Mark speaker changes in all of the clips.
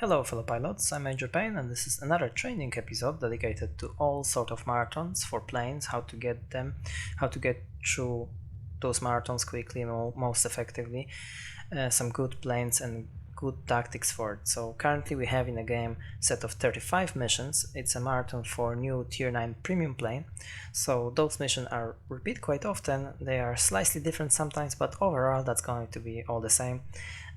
Speaker 1: Hello fellow pilots, I'm Major Payne and this is another training episode dedicated to all sort of marathons for planes, how to get them, how to get through those marathons quickly and most effectively, some good planes and good tactics for it. So currently we have in the game a set of 35 missions. It's a marathon for new tier 9 premium plane, so those missions are repeat quite often. They are slightly different sometimes, but overall that's going to be all the same.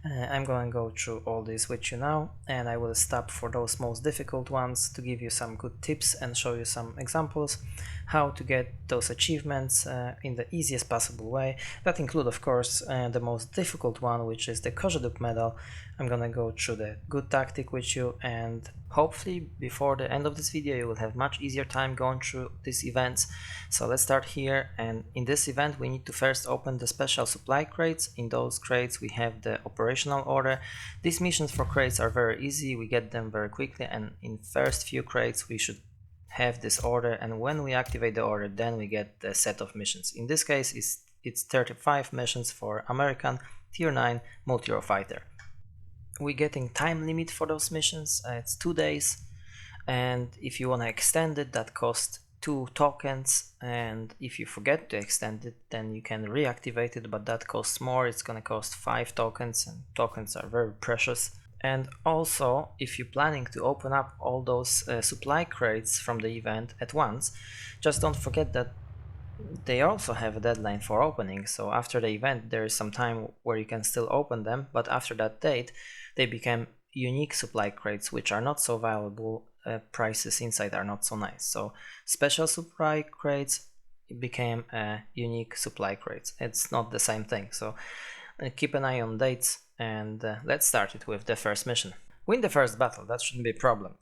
Speaker 1: I'm going to go through all this with you now, and I will stop for those most difficult ones to give you some good tips and show you some examples how to get those achievements in the easiest possible way. That include of course the most difficult one, which is the Kozhedub Medal. I'm gonna go through the good tactic with you, and hopefully before the end of this video you will have much easier time going through these events. So let's start here, and in this event we need to first open the special supply crates. In those crates we have the operational order. These missions for crates are very easy, we get them very quickly, and in first few crates we should have this order, and when we activate the order then we get the set of missions. In this case it's 35 missions for American tier 9 multi-Eurofighter. We're getting time limit for those missions, it's 2 days, and if you want to extend it that costs 2 tokens, and if you forget to extend it then you can reactivate it, but that costs more. It's gonna cost 5 tokens, and tokens are very precious. And also, if you're planning to open up all those supply crates from the event at once, just don't forget that they also have a deadline for opening. So after the event there is some time where you can still open them, but after that date they become unique supply crates, which are not so valuable. Prices inside are not so nice. So special supply crates became unique supply crates. It's not the same thing, so keep an eye on dates, and let's start it with the first mission. Win the first battle, that shouldn't be a problem.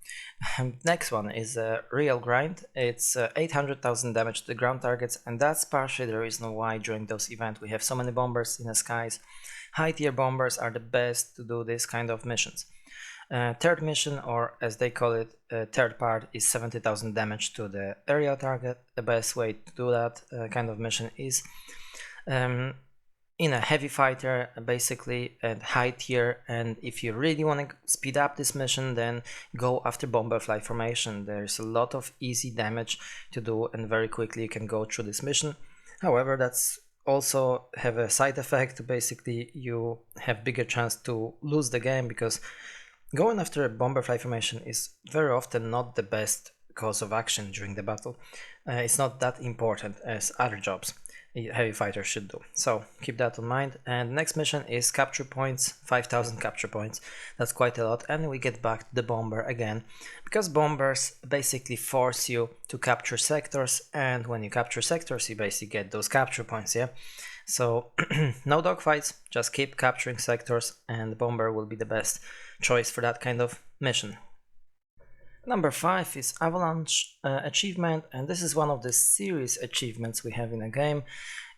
Speaker 1: Next one is a real grind. It's 800,000 damage to the ground targets, and that's partially the reason why during those events we have so many bombers in the skies. High tier bombers are the best to do this kind of missions. Third mission, or as they call it, third part, is 70,000 damage to the aerial target. The best way to do that kind of mission is in a heavy fighter basically, at high tier, and if you really want to speed up this mission then go after bomber flight formation. There's a lot of easy damage to do and very quickly you can go through this mission. However, that's also have a side effect. Basically you have bigger chance to lose the game, because going after a bomber flight formation is very often not the best course of action during the battle. It's not that important as other jobs heavy fighters should do, so keep that in mind. And next mission is capture points, 5,000 capture points. That's quite a lot, and we get back to the bomber again, because bombers basically force you to capture sectors, and when you capture sectors you basically get those capture points, yeah? So no dogfights, just keep capturing sectors, and the bomber will be the best choice for that kind of mission. Number 5 is Avalanche achievement, and this is one of the series achievements we have in a game.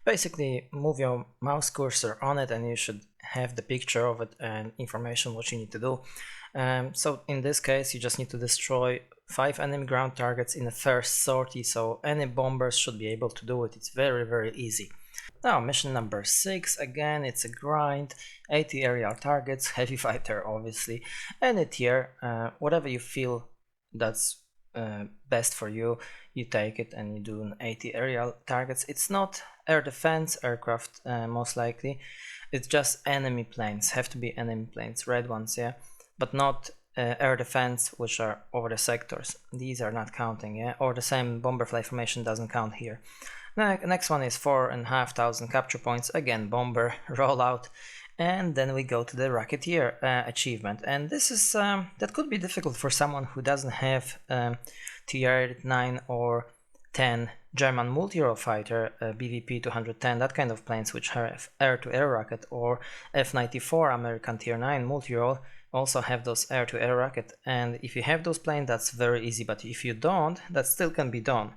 Speaker 1: Basically move your mouse cursor on it and you should have the picture of it and information what you need to do. So in this case you just need to destroy 5 enemy ground targets in the first sortie, so any bombers should be able to do it. It's very easy. Now mission number 6, again it's a grind, 80 aerial targets, heavy fighter obviously, any tier, whatever you feel that's best for you, you take it and you do an 80 aerial targets. It's not air defense aircraft most likely, it's just enemy planes, have to be enemy planes, red ones, yeah, but not air defense which are over the sectors. These are not counting, yeah, or the same bomber flight formation doesn't count here. Next one is 4,500 capture points, again bomber rollout. And then we go to the Racketeer achievement, and this is that could be difficult for someone who doesn't have tier 9 or 10 German multi-Eurofighter, BVP 210, that kind of planes which have air-to-air rocket, or F-94 American tier 9 multi-Euro also have those air-to-air rocket. And if you have those planes that's very easy, but if you don't, that still can be done.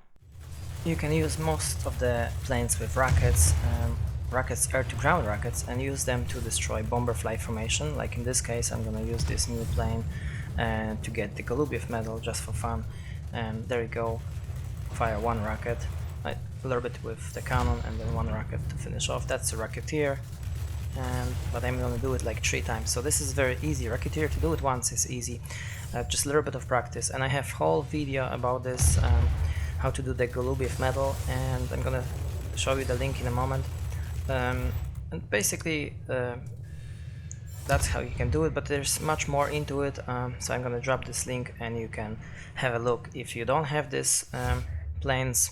Speaker 1: You can use most of the planes with rockets, air-to-ground rockets, and use them to destroy bomber flight formation. Like in this case I'm gonna use this new plane to get the Kozhedub Medal just for fun. And there you go, fire one rocket, a little bit with the cannon, and then one rocket to finish off. That's a Racketeer. but I'm gonna do it like 3 times. So this is very easy. Racketeer, to do it once is easy, just a little bit of practice. And I have whole video about this, how to do the Kozhedub Medal, and I'm gonna show you the link in a moment. And basically that's how you can do it, but there's much more into it, so I'm gonna drop this link and you can have a look. If you don't have this planes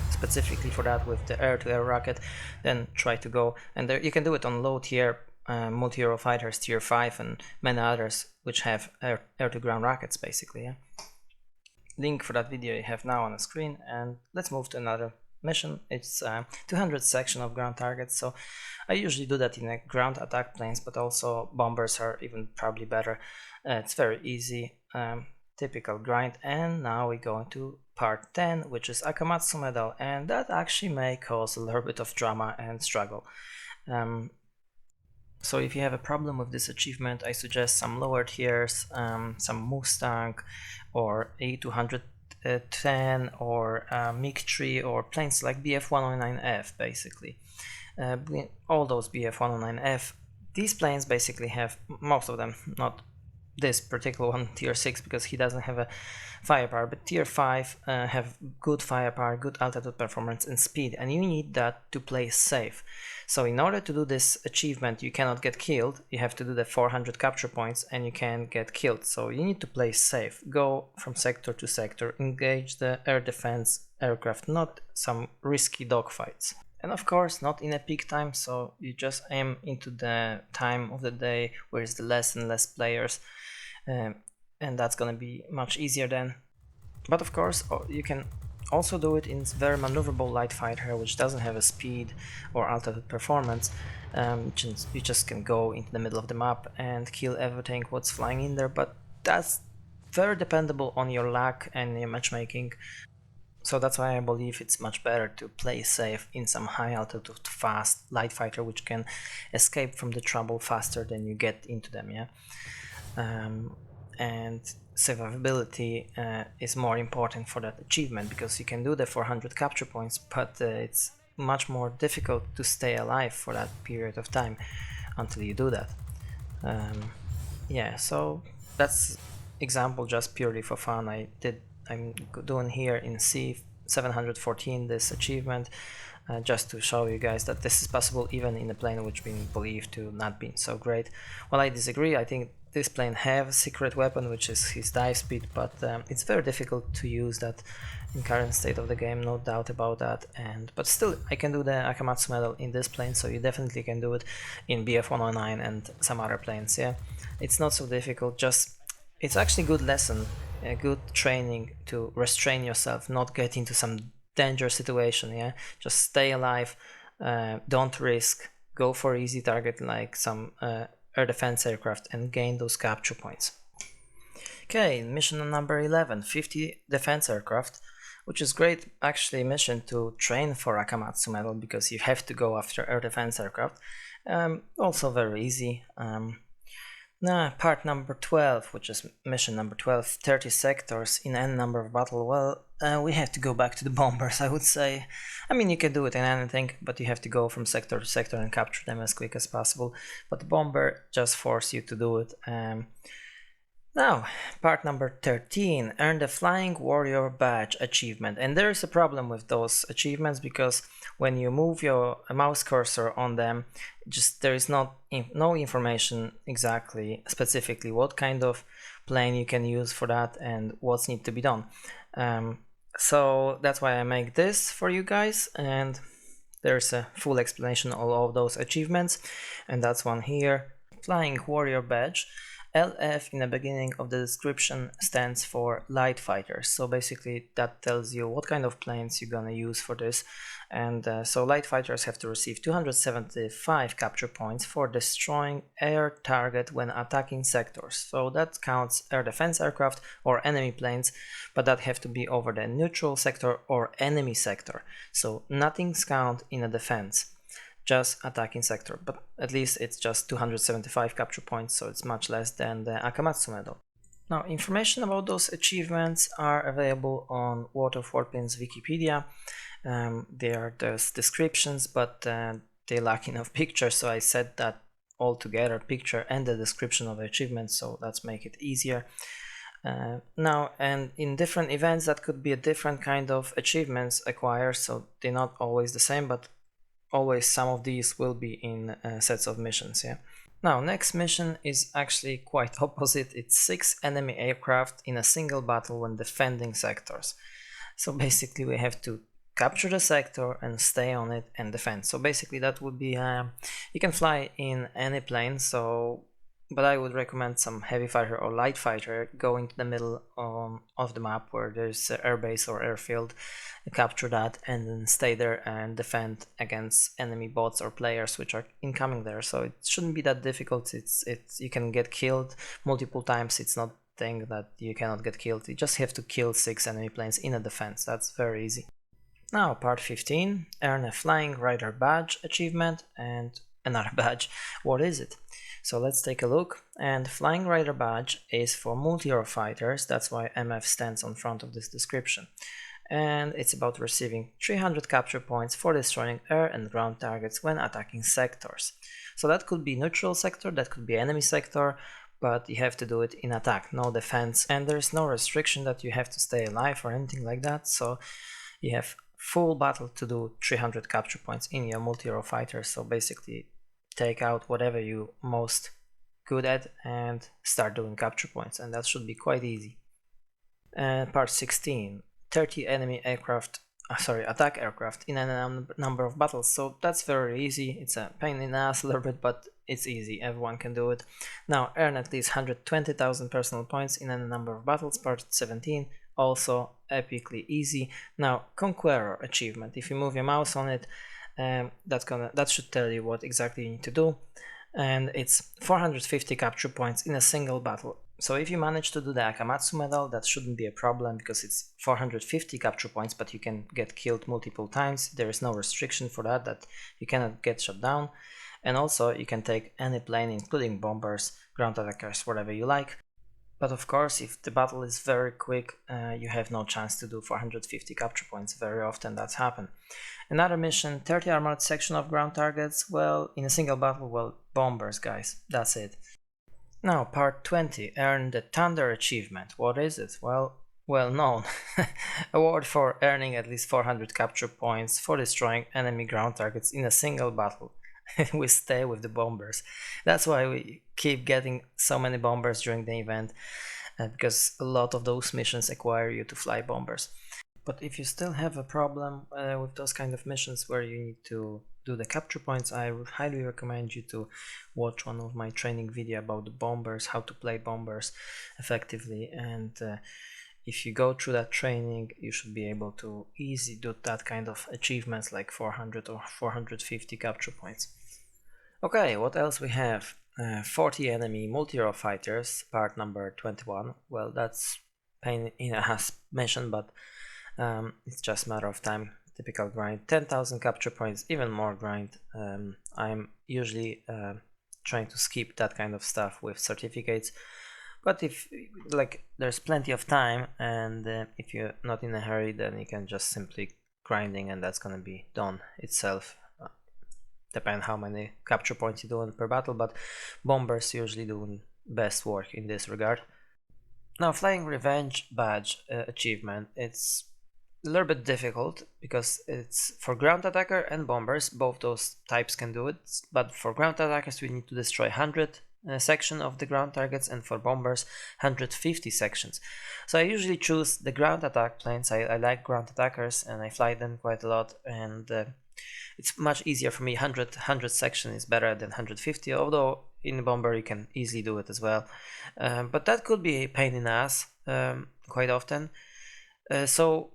Speaker 1: specifically for that with the air-to-air rocket, then try to go, and there you can do it on low tier multi-Euro fighters, tier 5 and many others which have air-to-ground rockets basically. Yeah? Link for that video you have now on the screen, and let's move to another mission. It's 200 section of ground targets, so I usually do that in a ground attack planes, but also bombers are even probably better. It's very easy, typical grind. And now we go into part 10, which is Akamatsu Medal, and that actually may cause a little bit of drama and struggle. So if you have a problem with this achievement, I suggest some lower tiers, some Mustang or A210 or MiG-3 or planes like Bf-109F basically. All those Bf-109F, these planes basically have, most of them, not this particular one, tier 6, because he doesn't have a firepower, but tier 5 have good firepower, good altitude performance and speed, and you need that to play safe. So in order to do this achievement, you cannot get killed, you have to do the 400 capture points and you can get killed, so you need to play safe, go from sector to sector, engage the air defense aircraft, not some risky dogfights. And of course not in a peak time, so you just aim into the time of the day where it's the less and less players, and that's gonna be much easier then. But of course you can also do it in very maneuverable light fighter which doesn't have a speed or altitude performance. You just can go into the middle of the map and kill everything what's flying in there, but that's very dependable on your luck and your matchmaking. So that's why I believe it's much better to play safe in some high altitude fast light fighter which can escape from the trouble faster than you get into them, yeah. And survivability is more important for that achievement, because you can do the 400 capture points, but it's much more difficult to stay alive for that period of time until you do that. Yeah, so that's example just purely for fun. I'm doing here in C714 this achievement just to show you guys that this is possible even in a plane which been believed to not be so great. Well, I disagree. I think this plane have a secret weapon which is his dive speed, but it's very difficult to use that in current state of the game, no doubt about that. But still I can do the Akamatsu Medal in this plane, so you definitely can do it in Bf-109 and some other planes. Yeah, it's not so difficult, just it's actually a good lesson, a good training to restrain yourself, not get into some dangerous situation. Yeah, just stay alive, don't risk, go for easy target like some air defense aircraft and gain those capture points. Okay, mission number 11, 50 defense aircraft, which is great actually mission to train for Akamatsu Medal, because you have to go after air defense aircraft. Also very easy. Part number 12, which is mission number 12, 30 sectors in n number of battle. Well, we have to go back to the bombers, I would say. I mean, you can do it in anything, but you have to go from sector to sector and capture them as quick as possible. But the bomber just forces you to do it. Now, part number 13, earn the Flying Warrior Badge achievement. And there is a problem with those achievements, because when you move your mouse cursor on them, just there is no information exactly, specifically what kind of plane you can use for that and what's need to be done. So that's why I make this for you guys, and there's a full explanation of all of those achievements, and that's one here. Flying Warrior Badge. LF in the beginning of the description stands for light fighters, so basically that tells you what kind of planes you're gonna use for this. And so light fighters have to receive 275 capture points for destroying air target when attacking sectors, so that counts air defense aircraft or enemy planes, but that have to be over the neutral sector or enemy sector, so nothing's count in a defense, just attacking sector, but at least it's just 275 capture points, so it's much less than the Akamatsu Medal. Now, information about those achievements are available on World of Warplanes Wikipedia. There are those descriptions, but they lack enough pictures, so I said that all together, picture and the description of the achievement, so let's make it easier. Now, and in different events that could be a different kind of achievements acquired, so they're not always the same, but always some of these will be in sets of missions. Yeah. Now, next mission is actually quite opposite. It's 6 enemy aircraft in a single battle when defending sectors. So basically we have to capture the sector and stay on it and defend. So basically that would be you can fly in any plane, so but I would recommend some heavy fighter or light fighter, go into the middle of the map where there's an airbase or airfield, capture that and then stay there and defend against enemy bots or players which are incoming there. So it shouldn't be that difficult. It's you can get killed multiple times. It's not a thing that you cannot get killed. You just have to kill 6 enemy planes in a defense. That's very easy. Now part 15, earn a Flying Rider badge achievement and another badge. What is it? So let's take a look, and Flying Rider badge is for multi-Eurofighters, that's why MF stands on front of this description. And it's about receiving 300 capture points for destroying air and ground targets when attacking sectors. So that could be neutral sector, that could be enemy sector, but you have to do it in attack, no defense, and there's no restriction that you have to stay alive or anything like that, so you have full battle to do 300 capture points in your multi-Eurofighter. So basically take out whatever you most good at and start doing capture points, and that should be quite easy. Part 16, 30 enemy attack aircraft in a number of battles. So that's very easy. It's a pain in the ass a little bit, but it's easy, everyone can do it. Now earn at least 120,000 personal points in a number of battles. Part 17, also epically easy. Now Conqueror achievement, if you move your mouse on it, that should tell you what exactly you need to do, and it's 450 capture points in a single battle. So if you manage to do the Akamatsu medal, that shouldn't be a problem because it's 450 capture points, but you can get killed multiple times. There is no restriction for that you cannot get shot down, and also you can take any plane including bombers, ground attackers, whatever you like. But of course, if the battle is very quick, you have no chance to do 450 capture points. Very often that's happened. Another mission, 30 armored section of ground targets. Well, in a single battle, well, bombers, guys. That's it. Now, part 20, earn the Thunder achievement. What is it? Well known. Award for earning at least 400 capture points for destroying enemy ground targets in a single battle. We stay with the bombers. That's why we keep getting so many bombers during the event, because a lot of those missions require you to fly bombers. But if you still have a problem with those kind of missions where you need to do the capture points, I would highly recommend you to watch one of my training video about the bombers, how to play bombers effectively, and if you go through that training, you should be able to easily do that kind of achievements like 400 or 450 capture points. Okay, what else we have? 40 enemy multi-Eurofighters, part number 21. Well, that's pain in the ass mission, but it's just a matter of time. Typical grind, 10,000 capture points, even more grind. I'm usually trying to skip that kind of stuff with certificates. But if there's plenty of time, and if you're not in a hurry, then you can just simply grinding, and that's gonna be done itself. Depend how many capture points you do per battle, but bombers usually do best work in this regard. Now, Flying Revenge badge achievement. It's a little bit difficult because it's for ground attacker and bombers. Both those types can do it, but for ground attackers we need to destroy 100 section of the ground targets, and for bombers 150 sections. So I usually choose the ground attack planes. I like ground attackers and I fly them quite a lot, and it's much easier for me. 100 section is better than 150, although in the bomber you can easily do it as well, but that could be a pain in the ass quite often. So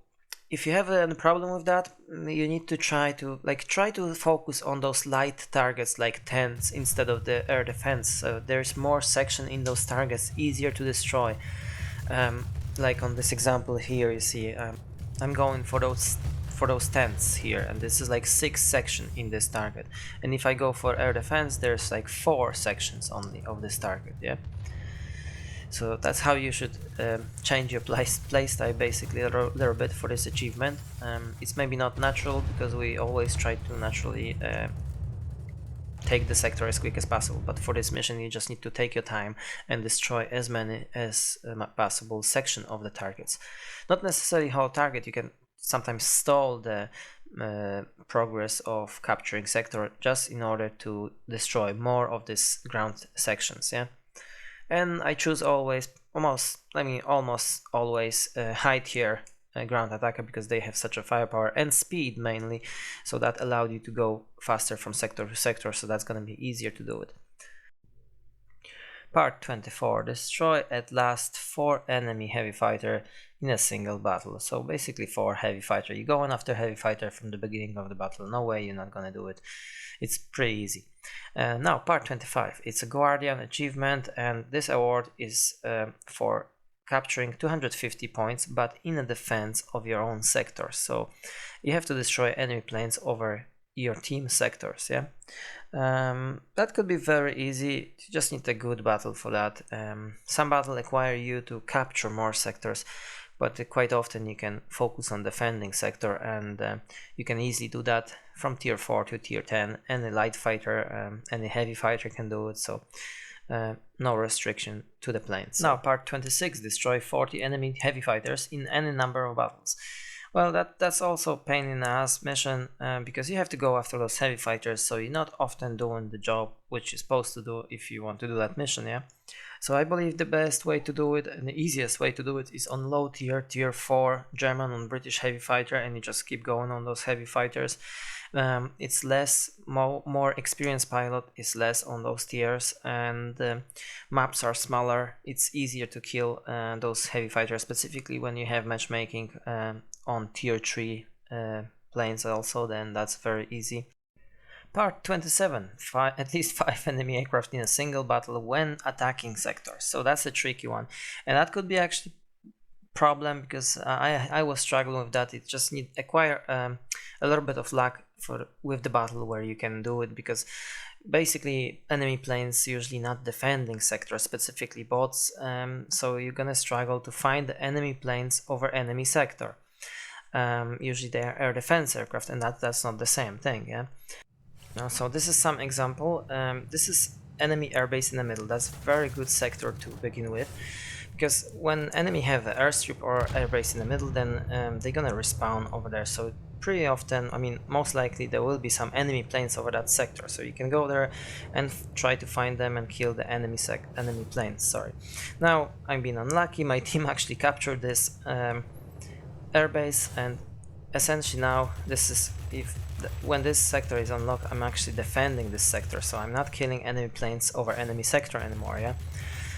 Speaker 1: if you have a problem with that, you need to try to focus on those light targets like tents instead of the air defense. So there's more section in those targets, easier to destroy. Like on this example here, you see I'm going for those tents here, and this is like 6 sections in this target. And if I go for air defense, there's like 4 sections only of this target. Yeah. So that's how you should change your playstyle basically a little bit for this achievement. It's maybe not natural because we always try to naturally take the sector as quick as possible. But for this mission you just need to take your time and destroy as many as possible section of the targets. Not necessarily whole target, you can sometimes stall the progress of capturing sector just in order to destroy more of these ground sections, yeah. And I choose almost always high tier ground attacker because they have such a firepower and speed mainly, so that allowed you to go faster from sector to sector, so that's gonna be easier to do it. Part 24. Destroy at last 4 enemy heavy fighter in a single battle. So basically 4 heavy fighter. You go on after heavy fighter from the beginning of the battle. No way you're not gonna do it. It's pretty easy. Now part 25. It's a Guardian achievement, and this award is for capturing 250 points, but in a defense of your own sector. So you have to destroy enemy planes over your team sectors, yeah. That could be very easy. You just need a good battle for that. Some battle require you to capture more sectors, but quite often you can focus on defending sector, and you can easily do that from tier 4 to tier 10. Any light fighter, any heavy fighter can do it, so no restriction to the planes. Now part 26. Destroy 40 enemy heavy fighters in any number of battles. Well, that's also a pain in the ass mission, because you have to go after those heavy fighters, so you're not often doing the job which you're supposed to do if you want to do that mission, yeah. So I believe the best way to do it and the easiest way to do it is on low tier, tier 4 German and British heavy fighter, and you just keep going on those heavy fighters. It's less, more experienced pilot is less on those tiers, and maps are smaller. It's easier to kill those heavy fighters, specifically when you have matchmaking on tier 3 planes also, then that's very easy. Part 27. At least 5 enemy aircraft in a single battle when attacking sectors. So that's a tricky one, and that could be actually problem because I was struggling with that. It just need acquire a little bit of luck with the battle where you can do it, because basically enemy planes usually not defending sectors, specifically bots, so you're gonna struggle to find the enemy planes over enemy sector. Usually they are air defense aircraft, and that's not the same thing, yeah. So this is some example. This is enemy airbase in the middle. That's very good sector to begin with, because when enemy have an airstrip or airbase in the middle, then they're gonna respawn over there. So pretty often, I mean, most likely there will be some enemy planes over that sector. So you can go there and try to find them and kill the enemy planes. Sorry. Now I'm being unlucky. My team actually captured this airbase, and essentially now this is when this sector is unlocked, I'm actually defending this sector, so I'm not killing enemy planes over enemy sector anymore, yeah.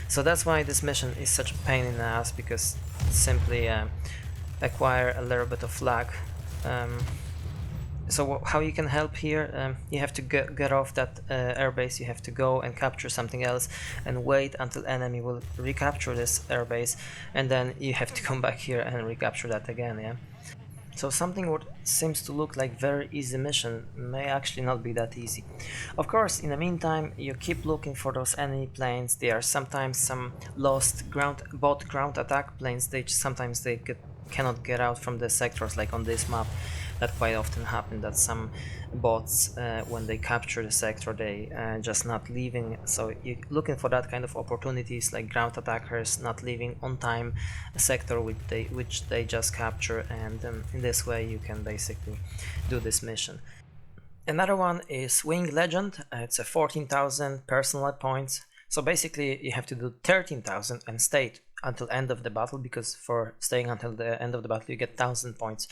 Speaker 1: So that's why this mission is such a pain in the ass, because simply acquire a little bit of luck. So how you can help here, you have to get off that airbase, you have to go and capture something else and wait until enemy will recapture this airbase, and then you have to come back here and recapture that again, yeah. So something what seems to look like very easy mission may actually not be that easy. Of course, in the meantime, you keep looking for those enemy planes. There are sometimes some lost bot ground attack planes. Sometimes they cannot get out from the sectors, like on this map. That quite often happen, that some bots, when they capture the sector, they just not leaving. So you're looking for that kind of opportunities, like ground attackers not leaving on time a sector which they just capture, and in this way you can basically do this mission. Another one is Wing Legend. It's a 14,000 personal points. So basically you have to do 13,000 and stay until end of the battle, because for staying until the end of the battle you get 1,000 points.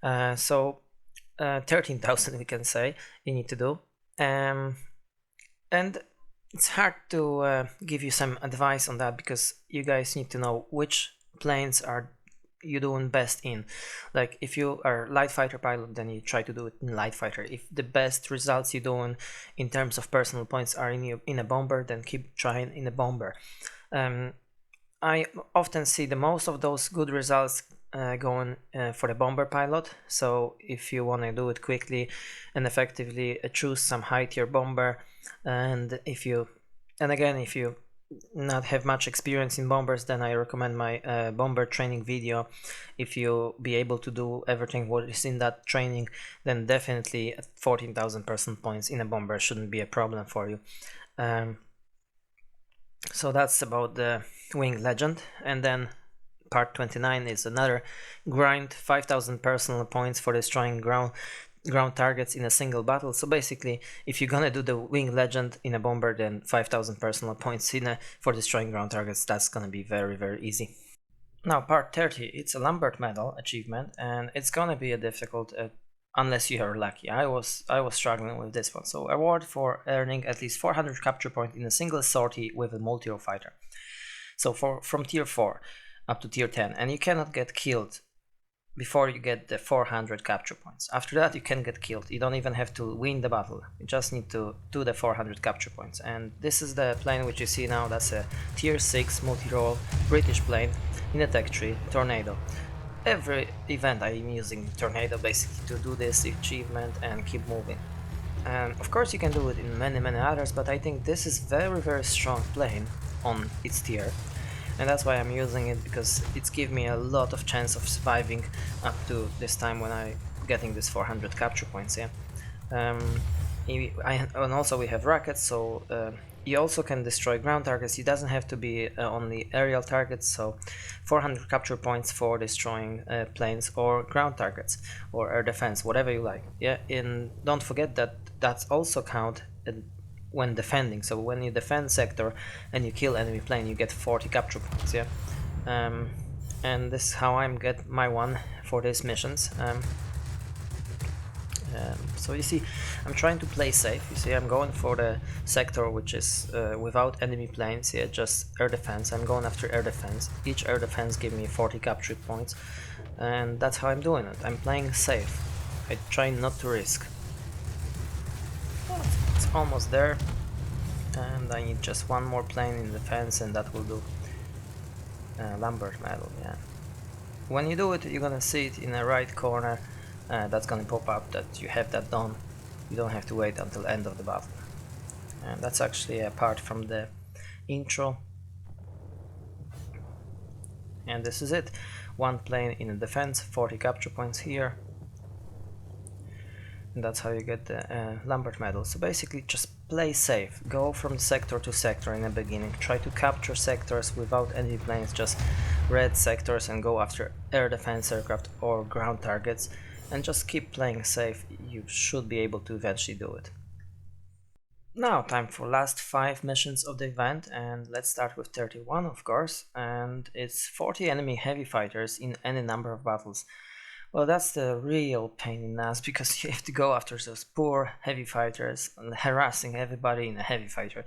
Speaker 1: 13,000 we can say you need to do, and it's hard to give you some advice on that, because you guys need to know which planes are you doing best in. Like if you are light fighter pilot, then you try to do it in light fighter. If the best results you're doing in terms of personal points are in a bomber, then keep trying in a bomber. I often see the most of those good results going for the bomber pilot. So if you want to do it quickly and effectively, choose some high tier bomber, and if you not have much experience in bombers, then I recommend my bomber training video. If you be able to do everything what is in that training, then definitely 14,000 person points in a bomber shouldn't be a problem for you. So that's about the Wing Legend, and then part 29 is another grind, 5,000 personal points for destroying ground targets in a single battle. So basically, if you're gonna do the Wing Legend in a bomber, then 5,000 personal points for destroying ground targets, that's gonna be very, very easy. Now part 30, it's a Lambert Medal achievement, and it's gonna be a difficult unless you are lucky. I was struggling with this one. So award for earning at least 400 capture points in a single sortie with a multi-role fighter. So from tier 4 up to tier 10, and you cannot get killed before you get the 400 capture points. After that, you can get killed. You don't even have to win the battle. You just need to do the 400 capture points. And this is the plane which you see now. That's a tier 6 multi-role British plane in a tech tree, Tornado. Every event I'm using Tornado basically to do this achievement and keep moving. And of course you can do it in many others, but I think this is very strong plane on its tier. And that's why I'm using it, because it's give me a lot of chance of surviving up to this time when I getting this 400 capture points. Yeah. And also we have rockets, so you also can destroy ground targets. It doesn't have to be only aerial targets. So 400 capture points for destroying planes or ground targets or air defense, whatever you like. Yeah. And don't forget that that's also count when defending. So when you defend sector and you kill enemy plane, you get 40 capture points. Yeah. And this is how I'm get my one for these missions. So you see, I'm trying to play safe. You see, I'm going for the sector which is without enemy planes. Yeah, just air defense. I'm going after air defense. Each air defense give me 40 capture points, and that's how I'm doing it. I'm playing safe. I try not to risk. It's almost there, and I need just one more plane in defense, and that will do. Lambert Medal, yeah. When you do it, you're gonna see it in the right corner. That's gonna pop up that you have that done. You don't have to wait until end of the battle. And that's actually a part from the intro. And this is it. One plane in the defense, 40 capture points here. And that's how you get the Lambert Medal. So basically just play safe, go from sector to sector in the beginning, try to capture sectors without enemy planes, just red sectors, and go after air defense aircraft or ground targets, and just keep playing safe. You should be able to eventually do it. Now time for last 5 missions of the event, and let's start with 31 of course, and it's 40 enemy heavy fighters in any number of battles. Well, that's the real pain in the ass, because you have to go after those poor heavy fighters and harassing everybody in a heavy fighter.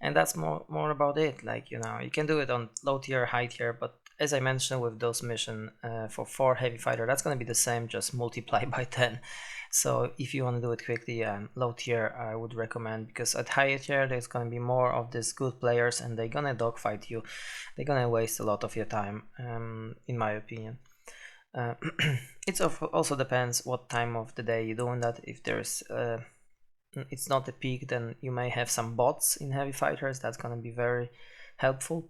Speaker 1: And that's more about it. Like, you know, you can do it on low tier, high tier, but as I mentioned with those missions for 4 heavy fighter, that's going to be the same, just multiply by 10. So if you want to do it quickly, low tier I would recommend, because at higher tier there's going to be more of these good players and they're going to dogfight you. They're going to waste a lot of your time, in my opinion. It also depends what time of the day you're doing that. If there's it's not a peak, then you may have some bots in heavy fighters. That's gonna be very helpful,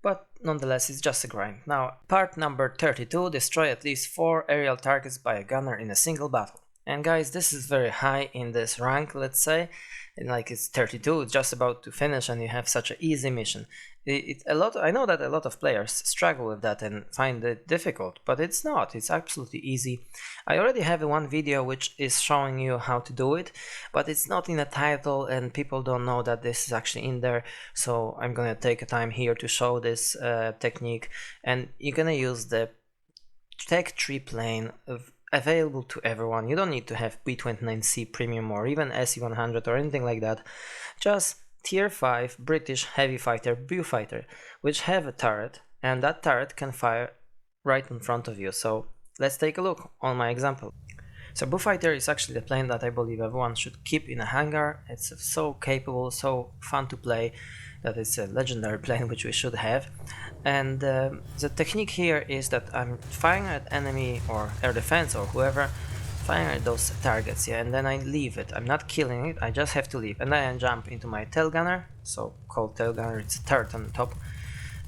Speaker 1: but nonetheless it's just a grind. Now part number 32, destroy at least 4 aerial targets by a gunner in a single battle. And guys, this is very high in this rank, let's say, and like it's 32, it's just about to finish, and you have such an easy mission. I know that a lot of players struggle with that and find it difficult, but it's not. It's absolutely easy. I already have one video which is showing you how to do it, but it's not in the title and people don't know that this is actually in there. So I'm gonna take a time here to show this technique, and you're gonna use the tech tree plane available to everyone. You don't need to have B29C Premium or even SE100 or anything like that. Just tier 5 British heavy fighter Viewfighter, which have a turret, and that turret can fire right in front of you. So let's take a look on my example. So Viewfighter is actually the plane that I believe everyone should keep in a hangar. It's so capable, so fun to play, that it's a legendary plane which we should have. And the technique here is that I'm firing at enemy or air defense or whoever, fire those targets, yeah, and then I leave it. I'm not killing it, I just have to leave. And then I jump into my tail gunner, so called tail gunner, it's a turret on the top.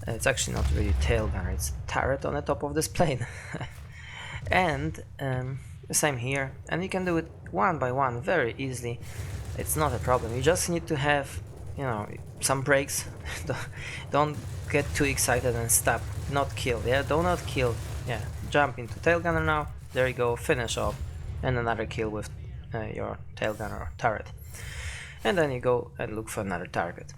Speaker 1: It's actually not really tail gunner, it's a turret on the top of this plane. And same here, and you can do it one by one very easily. It's not a problem, you just need to have, you know, some breaks. Don't get too excited and stop, not kill, yeah, do not kill, yeah, jump into tail gunner now, there you go, finish off, and another kill with your tail gunner or turret, and then you go and look for another target.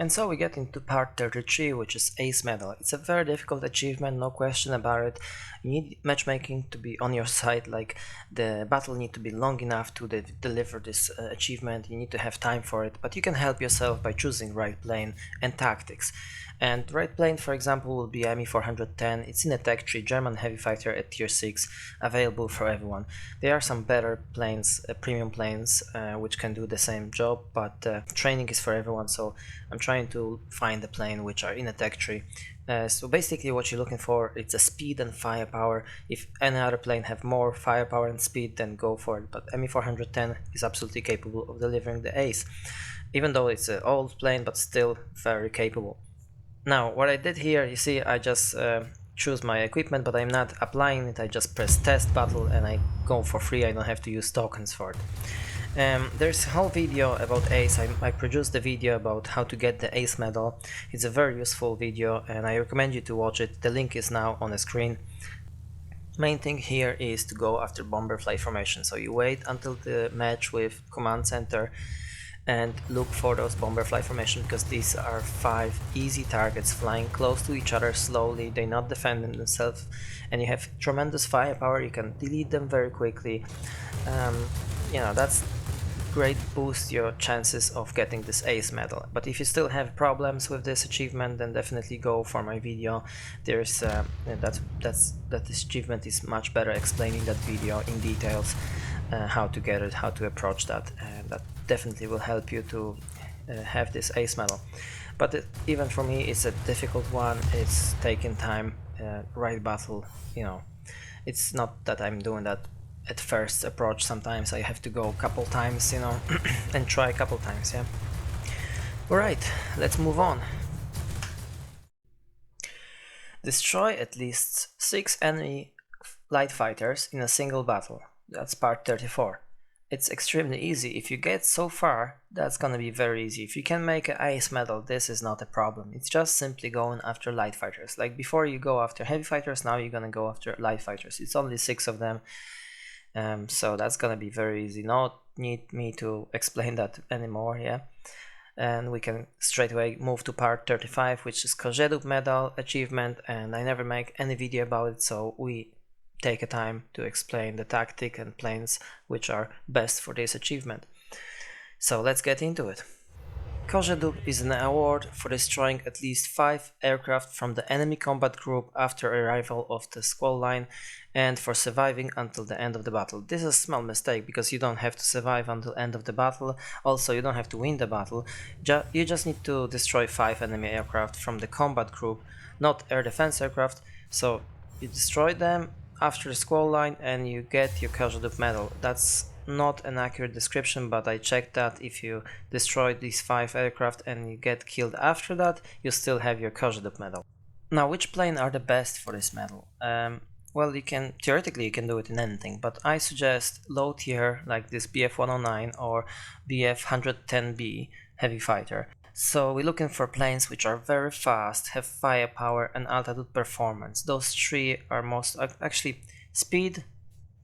Speaker 1: And so we get into part 33, which is Ace Medal. It's a very difficult achievement, no question about it. You need matchmaking to be on your side, like the battle need to be long enough to deliver this achievement. You need to have time for it, but you can help yourself by choosing right plane and tactics. And right plane, for example, will be Me 410. It's in a Tech 3 German heavy fighter at tier 6, available for everyone. There are some better planes, premium planes, which can do the same job, but training is for everyone, so I'm trying to find the plane which are in a Tech 3. So basically what you're looking for, it's a speed and firepower. If any other plane have more firepower and speed, then go for it, but Me 410 is absolutely capable of delivering the ace. Even though it's an old plane, but still very capable. Now, what I did here, you see, I just choose my equipment, but I'm not applying it. I just press test battle and I go for free. I don't have to use tokens for it. There's a whole video about ace. I produced a video about how to get the ace medal. It's a very useful video and I recommend you to watch it. The link is now on the screen. Main thing here is to go after bomber flight formation. So you wait until the match with command center and look for those bomber flight formation, because these are 5 easy targets flying close to each other slowly. They're not defending themselves and you have tremendous firepower. You can delete them very quickly. You know, that's great boost your chances of getting this ace medal. But if you still have problems with this achievement, then definitely go for my video. There's that this achievement is much better explaining that video in details, how to get it, how to approach that, and that definitely will help you to have this ace medal. But even for me, it's a difficult one. It's taking time. Right battle, you know, it's not that I'm doing that at first approach. Sometimes I have to go a couple times, you know, and try a couple times, yeah. Alright, let's move on. Destroy at least 6 enemy light fighters in a single battle. That's part 34. It's extremely easy. If you get so far, that's gonna be very easy. If you can make an ace medal, this is not a problem. It's just simply going after light fighters. Like before you go after heavy fighters, now you're gonna go after light fighters. It's only 6 of them. So that's gonna be very easy. No need me to explain that anymore, yeah. And we can straight away move to part 35, which is Kozhedub Medal achievement, and I never make any video about it, so we take a time to explain the tactic and planes which are best for this achievement. So let's get into it. Kozhedub is an award for destroying at least 5 aircraft from the enemy combat group after arrival of the squall line and for surviving until the end of the battle. This is a small mistake because you don't have to survive until end of the battle. Also, you don't have to win the battle. You just need to destroy 5 enemy aircraft from the combat group, not air defense aircraft. So you destroy them after the squall line and you get your Kozhedub Medal. That's not an accurate description, but I checked that if you destroy these 5 aircraft and you get killed after that, you still have your Kozhedub Medal. Now, which plane are the best for this medal? Well, theoretically you can do it in anything, but I suggest low tier like this BF-109 or BF-110B heavy fighter. So we're looking for planes which are very fast, have firepower and altitude performance. Those 3 are most actually speed,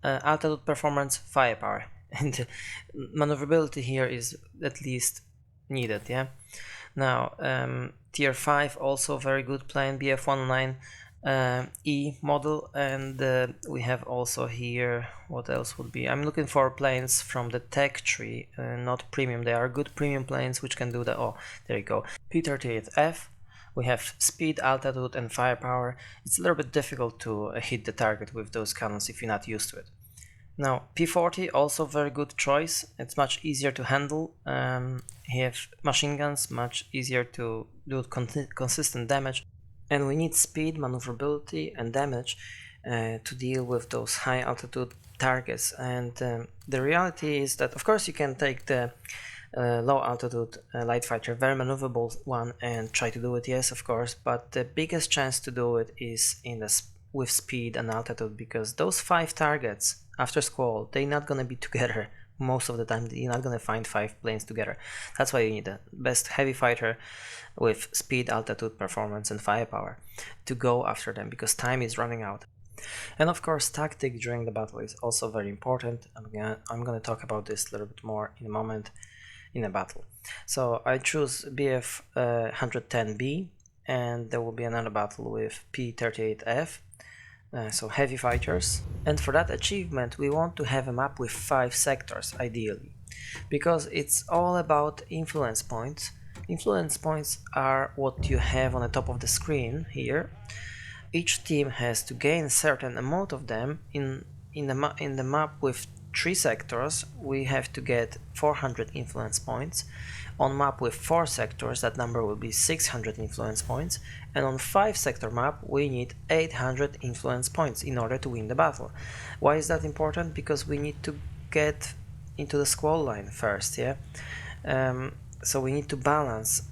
Speaker 1: altitude performance, firepower, and maneuverability here is at least needed, yeah. Now tier 5 also very good plane, BF-109. E model, and we have also here, what else would be, I'm looking for planes from the tech tree, not premium. They are good premium planes which can do the, oh, there you go, P-38F. We have speed, altitude and firepower. It's a little bit difficult to hit the target with those cannons if you're not used to it. Now P-40, also very good choice. It's much easier to handle. You have machine guns, much easier to do consistent damage. And we need speed, maneuverability and damage to deal with those high altitude targets. And the reality is that of course you can take the low altitude light fighter, very maneuverable one, and try to do it, yes of course, but the biggest chance to do it is in the with speed and altitude, because those 5 targets after squall, they're not gonna be together. Most of the time you're not gonna find 5 planes together. That's why you need the best heavy fighter with speed, altitude, performance and firepower to go after them, because time is running out. And of course tactic during the battle is also very important. I'm gonna talk about this a little bit more in a moment in a battle. So I choose BF 110B, and there will be another battle with P-38F, so heavy fighters. And for that achievement we want to have a map with 5 sectors ideally, because it's all about influence points. Influence points are what you have on the top of the screen here. Each team has to gain a certain amount of them. In the map with 3 sectors we have to get 400 influence points. On map with 4 sectors that number will be 600 influence points, and on 5 sector map we need 800 influence points in order to win the battle. Why is that important? Because we need to get into the squall line first, yeah. So we need to balance.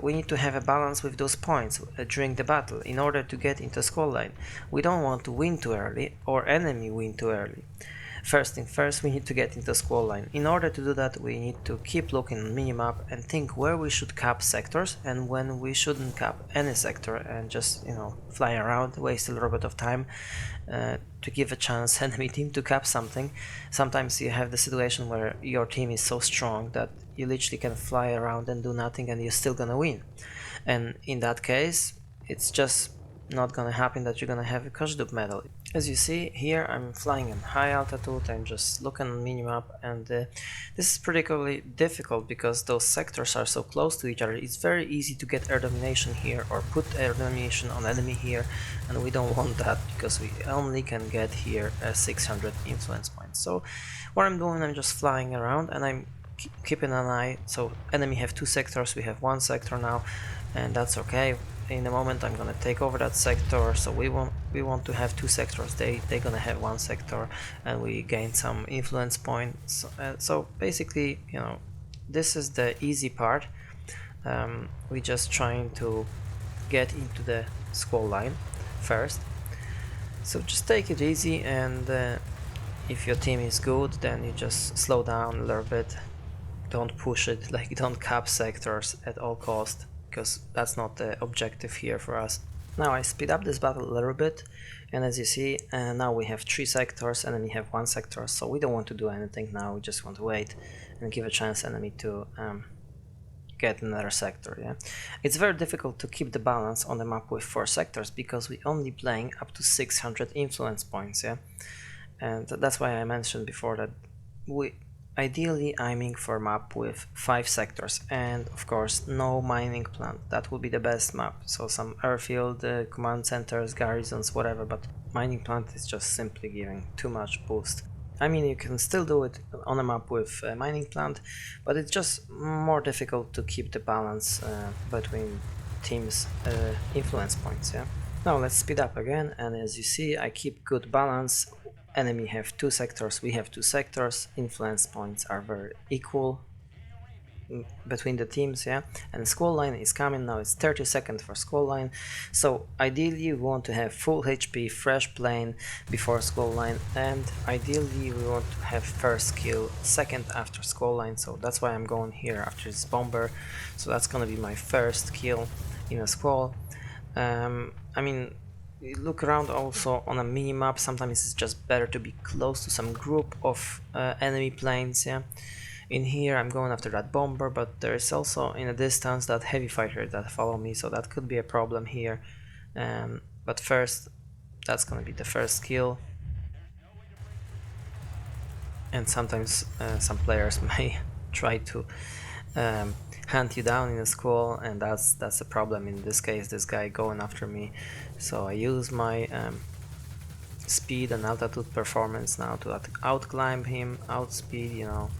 Speaker 1: We need to have a balance with those points during the battle in order to get into squall line. We don't want to win too early or enemy win too early. First thing first, we need to get into squall line. In order to do that we need to keep looking on minimap and think where we should cap sectors and when we shouldn't cap any sector, and just, you know, fly around, waste a little bit of time to give a chance enemy team to cap something. Sometimes you have the situation where your team is so strong that you literally can fly around and do nothing and you're still gonna win. And in that case it's just not gonna happen that you're gonna have a Kozhedub Medal. As you see here, I'm flying in high altitude, I'm just looking on minimap, and this is particularly difficult because those sectors are so close to each other. It's very easy to get air domination here or put air domination on enemy here, and we don't want that because we only can get here 600 influence points. So what I'm doing, I'm just flying around and I'm keeping an eye. So enemy have 2 sectors, we have 1 sector now, and that's okay. In a moment I'm gonna take over that sector, so we want to have 2 sectors. They're gonna have 1 sector, and we gain some influence points. So basically, you know, this is the easy part. We're just trying to get into the squall line first. So just take it easy, and if your team is good, then you just slow down a little bit. Don't push it, like don't cap sectors at all cost, because that's not the objective here for us. Now I speed up this battle a little bit, and as you see, now we have 3 sectors and enemy have 1 sector, so we don't want to do anything now, we just want to wait and give a chance enemy to get another sector. Yeah, it's very difficult to keep the balance on the map with 4 sectors because we only playing up to 600 influence points. Yeah, and that's why I mentioned before that we ideally aiming for a map with 5 sectors, and of course no mining plant. That would be the best map. So some airfield, command centers, garrisons, whatever, but mining plant is just simply giving too much boost. I mean, you can still do it on a map with a mining plant, but it's just more difficult to keep the balance between teams' influence points. Yeah. Now let's speed up again, and as you see, I keep good balance. Enemy have 2 sectors, we have 2 sectors, influence points are very equal between the teams, yeah, and squall line is coming now. It's 30 seconds for squall line, so ideally we want to have full HP, fresh plane before squall line, and ideally we want to have first kill second after squall line, so that's why I'm going here after this bomber. So that's gonna be my first kill in a squall. I mean, look around also on a mini-map, sometimes it's just better to be close to some group of enemy planes. Yeah, in here I'm going after that bomber, but there is also in a distance that heavy fighter that follow me, so that could be a problem here. But first, that's gonna be the first kill. And sometimes some players may try to hunt you down in a squall, and that's a problem. In this case, this guy going after me, so I use my speed and altitude performance now to outclimb him, outspeed, you know.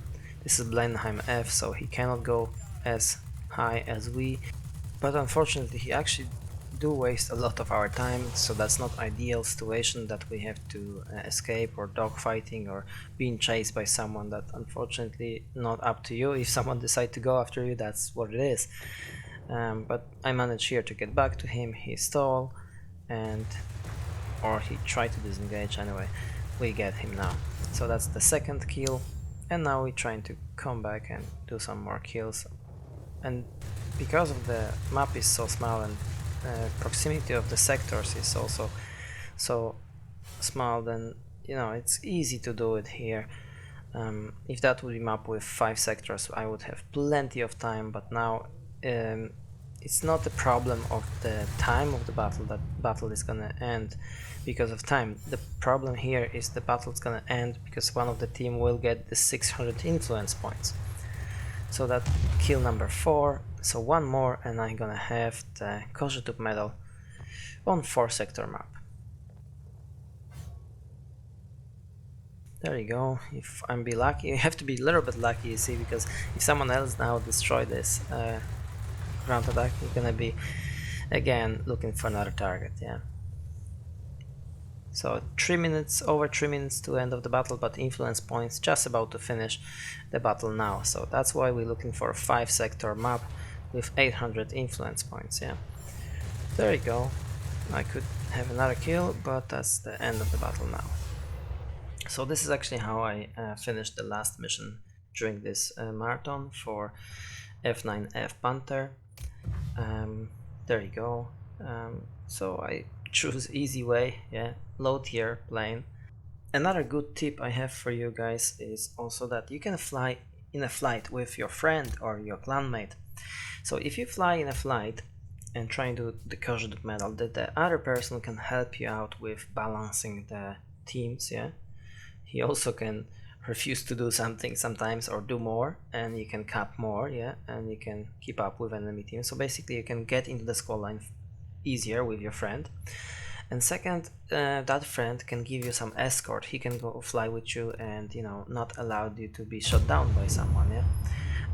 Speaker 1: This is Blenheim F, so he cannot go as high as we, but unfortunately he actually do waste a lot of our time, so that's not ideal situation that we have to escape, or dogfighting, or being chased by someone. That unfortunately not up to you. If someone decide to go after you, that's what it is. But I managed here to get back to him. He stole, or he tried to disengage. Anyway, we get him now. So that's the second kill, and now we're trying to come back and do some more kills. And because of the map is so small, and proximity of the sectors is also so small, then you know it's easy to do it here. If that would be map with 5 sectors, I would have plenty of time, but now it's not the problem of the time of the battle, that battle is gonna end because of time. The problem here is the battle is gonna end because one of the team will get the 600 influence points. So that kill number 4, so one more and I'm gonna have the Kozhedub Medal on 4 sector map. There you go. If I'm be lucky, you have to be a little bit lucky, you see, because if someone else now destroy this ground attack, you're gonna be again looking for another target, yeah. So 3 minutes, over 3 minutes to end of the battle, but influence points just about to finish the battle now. So that's why we're looking for a 5 sector map with 800 influence points, yeah. There you go. I could have another kill, but that's the end of the battle now. So this is actually how I finished the last mission during this marathon for F9F Panther. There you go. So I choose easy way, yeah, low tier plane. Another good tip I have for you guys is also that you can fly in a flight with your friend or your clanmate. So if you fly in a flight and try to do the Kozhedub Medal, that the other person can help you out with balancing the teams, yeah. He also can refuse to do something sometimes or do more, and you can cap more, yeah, and you can keep up with enemy team. So basically you can get into the squall line easier with your friend. And second, that friend can give you some escort. He can go fly with you and, you know, not allow you to be shot down by someone, yeah,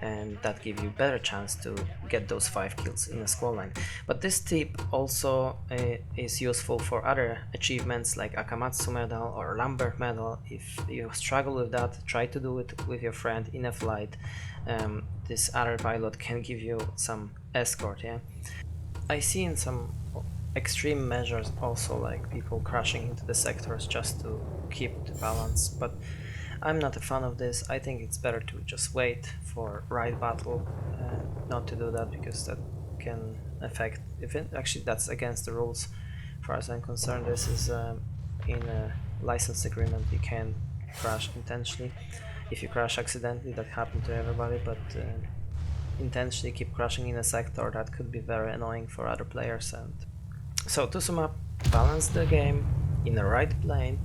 Speaker 1: and that gives you better chance to get those 5 kills in the squall line. But this tip also is useful for other achievements like Akamatsu Medal or Lambert Medal. If you struggle with that, try to do it with your friend in a flight. This other pilot can give you some escort, yeah. I see in some extreme measures also like people crashing into the sectors just to keep the balance, but I'm not a fan of this. I think it's better to just wait for right battle, not to do that, because that can affect, if it actually that's against the rules as far as I'm concerned. This is in a license agreement, you can crash intentionally. If you crash accidentally, that happened to everybody, but intentionally keep crashing in a sector, that could be very annoying for other players. And so to sum up, balance the game in the right plane,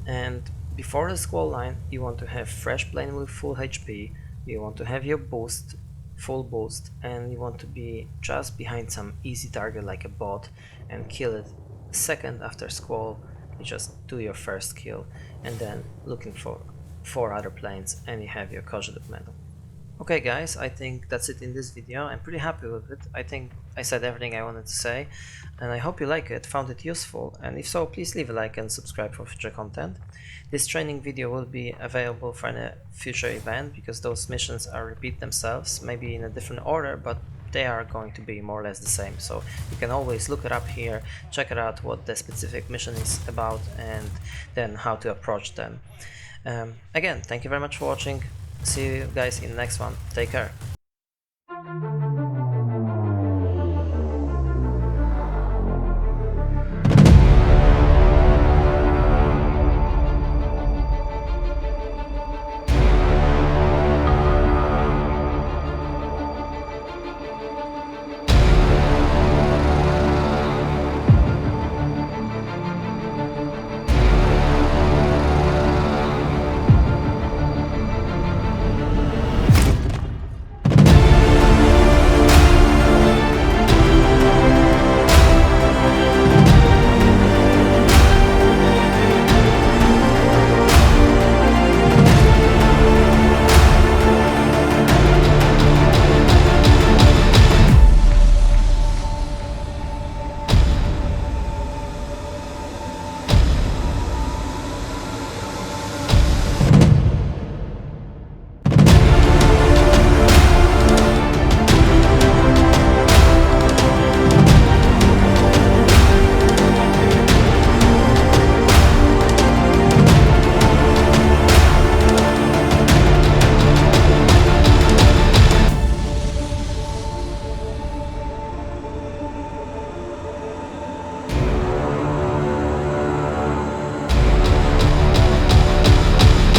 Speaker 1: and before the squall line you want to have fresh plane with full HP, you want to have your boost, full boost, and you want to be just behind some easy target like a bot and kill it. Second after squall, you just do your first kill, and then looking for 4 other planes and you have your Kozhedub Medal. Okay guys, I think that's it in this video. I'm pretty happy with it. I think I said everything I wanted to say, and I hope you like it, found it useful, and if so, please leave a like and subscribe for future content. This training video will be available for a future event, because those missions are repeat themselves, maybe in a different order, but they are going to be more or less the same. So you can always look it up here, check it out what the specific mission is about, and then how to approach them. Again, thank you very much for watching. See you guys in the next one. Take care.